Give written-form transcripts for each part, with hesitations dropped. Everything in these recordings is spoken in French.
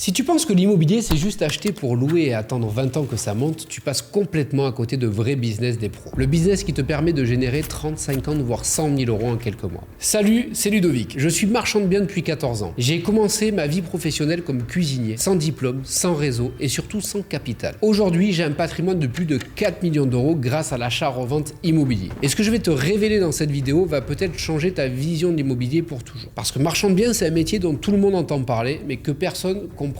Si tu penses que l'immobilier c'est juste acheter pour louer et attendre 20 ans que ça monte, tu passes complètement à côté de vrais business des pros. Le business qui te permet de générer 30, 50 voire 100 000 euros en quelques mois. Salut, c'est Ludovic. Je suis marchand de biens depuis 14 ans. J'ai commencé ma vie professionnelle comme cuisinier, sans diplôme, sans réseau et surtout sans capital. Aujourd'hui, j'ai un patrimoine de plus de 4 millions d'euros grâce à l'achat-revente immobilier. Et ce que je vais te révéler dans cette vidéo va peut-être changer ta vision de l'immobilier pour toujours. Parce que marchand de biens, c'est un métier dont tout le monde entend parler, mais que personne comprend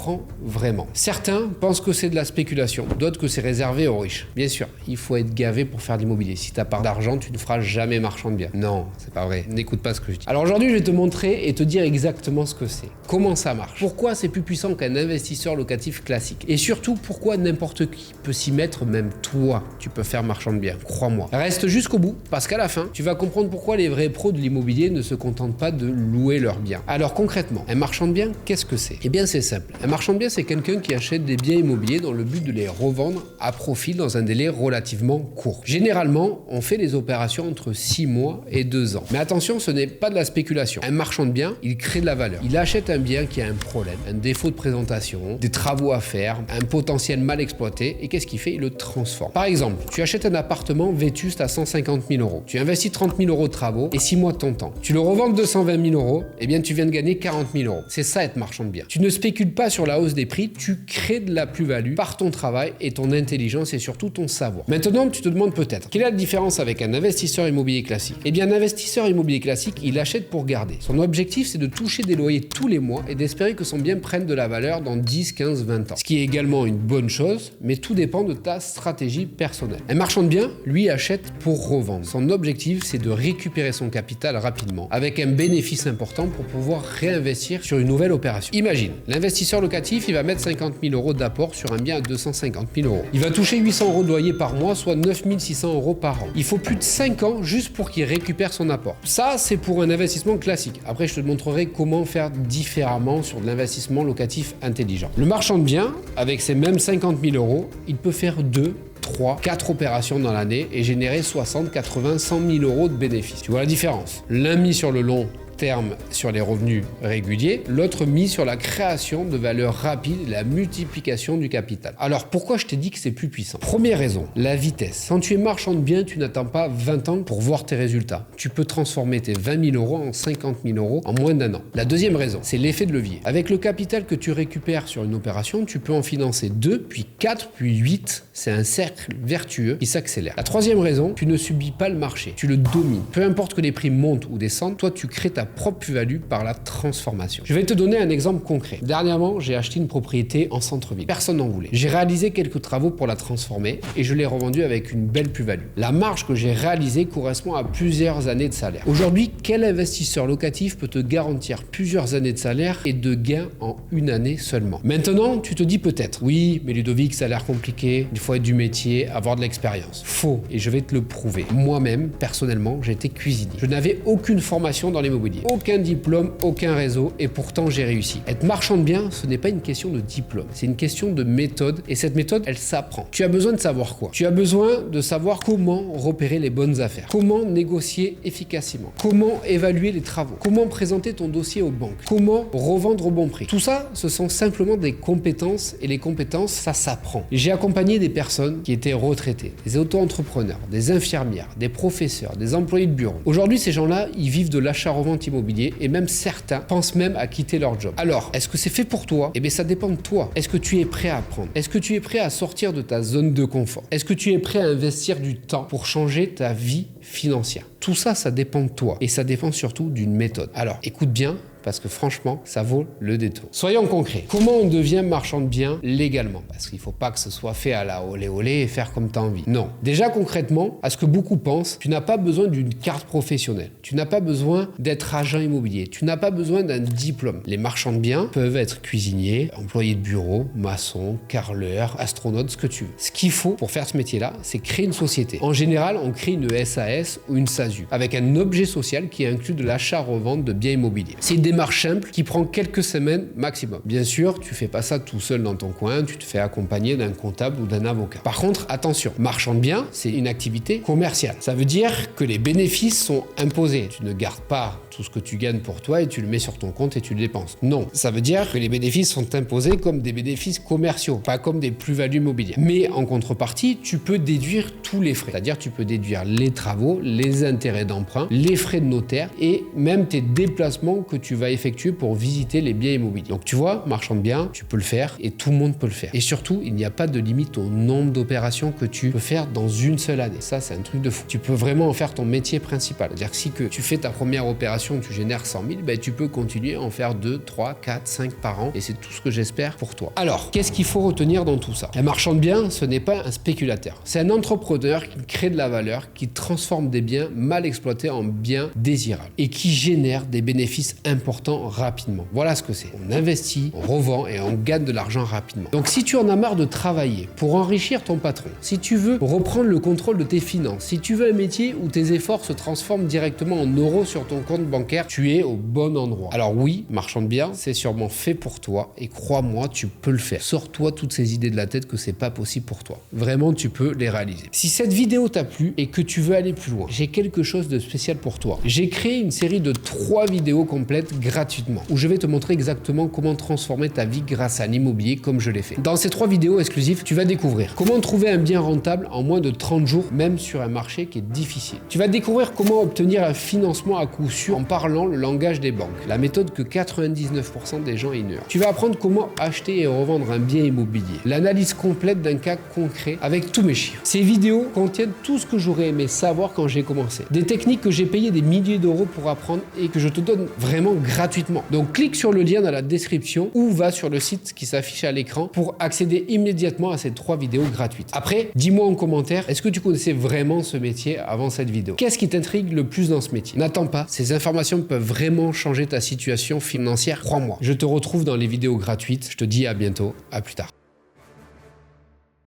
vraiment. Certains pensent que c'est de la spéculation, d'autres que c'est réservé aux riches. Bien sûr, il faut être gavé pour faire de l'immobilier. Si t'as pas d'argent, tu ne feras jamais marchand de biens. Non, c'est pas vrai. N'écoute pas ce que je dis. Alors aujourd'hui, je vais te montrer et te dire exactement ce que c'est. Comment ça marche. Pourquoi c'est plus puissant qu'un investisseur locatif classique. Et surtout, pourquoi n'importe qui peut s'y mettre, même toi, tu peux faire marchand de biens. Crois-moi. Reste jusqu'au bout, parce qu'à la fin, tu vas comprendre pourquoi les vrais pros de l'immobilier ne se contentent pas de louer leurs biens. Alors concrètement, un marchand de biens, qu'est-ce que c'est? Eh bien, c'est simple. Un marchand de biens, c'est quelqu'un qui achète des biens immobiliers dans le but de les revendre à profit dans un délai relativement court. Généralement, on fait les opérations entre 6 mois et 2 ans. Mais attention, ce n'est pas de la spéculation. Un marchand de biens, il crée de la valeur. Il achète un bien qui a un problème, un défaut de présentation, des travaux à faire, un potentiel mal exploité, et qu'est-ce qu'il fait? Il le transforme. Par exemple, tu achètes un appartement vétuste à 150 000 euros. Tu investis 30 000 euros de travaux et 6 mois de ton temps. Tu le revends 220 000 euros, eh bien tu viens de gagner 40 000 euros. C'est ça être marchand de biens. Tu ne spécules pas sur la hausse des prix, tu crées de la plus-value par ton travail et ton intelligence et surtout ton savoir. Maintenant, tu te demandes peut-être, quelle est la différence avec un investisseur immobilier classique? Eh bien, un investisseur immobilier classique, il achète pour garder. Son objectif, c'est de toucher des loyers tous les mois et d'espérer que son bien prenne de la valeur dans 10, 15, 20 ans. Ce qui est également une bonne chose, mais tout dépend de ta stratégie personnelle. Un marchand de biens, lui, achète pour revendre. Son objectif, c'est de récupérer son capital rapidement, avec un bénéfice important pour pouvoir réinvestir sur une nouvelle opération. Imagine, l'investisseur locatif, il va mettre 50 000 euros d'apport sur un bien à 250 000 euros. Il va toucher 800 euros de loyer par mois, soit 9 600 euros par an. Il faut plus de 5 ans juste pour qu'il récupère son apport. Ça, c'est pour un investissement classique. Après, je te montrerai comment faire différemment sur de l'investissement locatif intelligent. Le marchand de biens, avec ces mêmes 50 000 euros, il peut faire 2, 3, 4 opérations dans l'année et générer 60, 80, 100 000 euros de bénéfices. Tu vois la différence? L'un mis sur le long terme sur les revenus réguliers, l'autre mis sur la création de valeur rapide et la multiplication du capital. Alors pourquoi je t'ai dit que c'est plus puissant? Première raison, la vitesse. Quand tu es marchand de biens, tu n'attends pas 20 ans pour voir tes résultats. Tu peux transformer tes 20 000 euros en 50 000 euros en moins d'un an. La deuxième raison, c'est l'effet de levier. Avec le capital que tu récupères sur une opération, tu peux en financer 2, puis 4, puis 8. C'est un cercle vertueux qui s'accélère. La troisième raison, tu ne subis pas le marché. Tu le domines. Peu importe que les prix montent ou descendent, toi tu crées ta propre plus-value par la transformation. Je vais te donner un exemple concret. Dernièrement, j'ai acheté une propriété en centre-ville. Personne n'en voulait. J'ai réalisé quelques travaux pour la transformer et je l'ai revendue avec une belle plus-value. La marge que j'ai réalisée correspond à plusieurs années de salaire. Aujourd'hui, quel investisseur locatif peut te garantir plusieurs années de salaire et de gains en une année seulement? Maintenant, tu te dis peut-être, oui, mais Ludovic, ça a l'air compliqué, il faut être du métier, avoir de l'expérience. Faux, et je vais te le prouver. Moi-même, personnellement, j'étais cuisinier. Je n'avais aucune formation dans l'immobilier. Aucun diplôme, aucun réseau, et pourtant j'ai réussi. Être marchand de biens, ce n'est pas une question de diplôme, c'est une question de méthode, et cette méthode, elle s'apprend. Tu as besoin de savoir quoi? Tu as besoin de savoir comment repérer les bonnes affaires, comment négocier efficacement, comment évaluer les travaux, comment présenter ton dossier aux banques, comment revendre au bon prix. Tout ça, ce sont simplement des compétences, et les compétences, ça s'apprend. J'ai accompagné des personnes qui étaient retraitées, des auto-entrepreneurs, des infirmières, des professeurs, des employés de bureau. Aujourd'hui, ces gens-là, ils vivent de l'achat-revente immobilier et même certains pensent même à quitter leur job. Alors, est-ce que c'est fait pour toi? Eh bien, ça dépend de toi. Est-ce que tu es prêt à apprendre? Est-ce que tu es prêt à sortir de ta zone de confort? Est-ce que tu es prêt à investir du temps pour changer ta vie financière? Tout ça, ça dépend de toi et ça dépend surtout d'une méthode. Alors, écoute bien, parce que franchement, ça vaut le détour. Soyons concrets. Comment on devient marchand de biens légalement? Parce qu'il ne faut pas que ce soit fait à la olé olé et faire comme tu as envie. Non. Déjà concrètement, à ce que beaucoup pensent, tu n'as pas besoin d'une carte professionnelle. Tu n'as pas besoin d'être agent immobilier. Tu n'as pas besoin d'un diplôme. Les marchands de biens peuvent être cuisiniers, employés de bureau, maçons, carreleurs, astronautes, ce que tu veux. Ce qu'il faut pour faire ce métier-là, c'est créer une société. En général, on crée une SAS ou une SASU avec un objet social qui inclut de l'achat-revente de biens immobiliers. C'est une démarche simple qui prend quelques semaines maximum. Bien sûr, tu fais pas ça tout seul dans ton coin, tu te fais accompagner d'un comptable ou d'un avocat. Par contre, attention, marchand de biens, c'est une activité commerciale. Ça veut dire que les bénéfices sont imposés. Tu ne gardes pas tout ce que tu gagnes pour toi et tu le mets sur ton compte et tu le dépenses. Non, ça veut dire que les bénéfices sont imposés comme des bénéfices commerciaux, pas comme des plus-values mobilières. Mais en contrepartie, tu peux déduire tous les frais. C'est-à-dire tu peux déduire les travaux, les intérêts d'emprunt, les frais de notaire et même tes déplacements que tu vas effectuer pour visiter les biens immobiliers. Donc tu vois, marchand de biens, tu peux le faire et tout le monde peut le faire. Et surtout, il n'y a pas de limite au nombre d'opérations que tu peux faire dans une seule année. Ça, c'est un truc de fou. Tu peux vraiment en faire ton métier principal. C'est-à-dire que si tu fais ta première opération, tu génères 100 000, ben, tu peux continuer à en faire 2, 3, 4, 5 par an et c'est tout ce que j'espère pour toi. Alors, qu'est-ce qu'il faut retenir dans tout ça? Un marchand de biens, ce n'est pas un spéculateur. C'est un entrepreneur qui crée de la valeur, qui transforme des biens mal exploités en biens désirables et qui génère des bénéfices importants rapidement. Voilà ce que c'est. On investit, on revend et on gagne de l'argent rapidement. Donc, si tu en as marre de travailler pour enrichir ton patron, si tu veux reprendre le contrôle de tes finances, si tu veux un métier où tes efforts se transforment directement en euros sur ton compte bancaire, tu es au bon endroit. Alors oui, marchand de biens, c'est sûrement fait pour toi et crois-moi, tu peux le faire. Sors-toi toutes ces idées de la tête que c'est pas possible pour toi. Vraiment, tu peux les réaliser. Si cette vidéo t'a plu et que tu veux aller plus loin, j'ai quelque chose de spécial pour toi. J'ai créé une série de 3 vidéos complètes gratuitement où je vais te montrer exactement comment transformer ta vie grâce à l'immobilier comme je l'ai fait. Dans ces 3 vidéos exclusives, tu vas découvrir comment trouver un bien rentable en moins de 30 jours, même sur un marché qui est difficile. Tu vas découvrir comment obtenir un financement à coup sûr en parlant le langage des banques, la méthode que 99% des gens ignorent. Tu vas apprendre comment acheter et revendre un bien immobilier, l'analyse complète d'un cas concret avec tous mes chiffres. Ces vidéos contiennent tout ce que j'aurais aimé savoir quand j'ai commencé. Des techniques que j'ai payé des milliers d'euros pour apprendre et que je te donne vraiment gratuitement. Donc clique sur le lien dans la description ou va sur le site qui s'affiche à l'écran pour accéder immédiatement à ces 3 vidéos gratuites. Après, dis-moi en commentaire, est-ce que tu connaissais vraiment ce métier avant cette vidéo? Qu'est-ce qui t'intrigue le plus dans ce métier? N'attends pas, ces informations peuvent vraiment changer ta situation financière, crois-moi. Je te retrouve dans les vidéos gratuites. Je te dis à bientôt, à plus tard.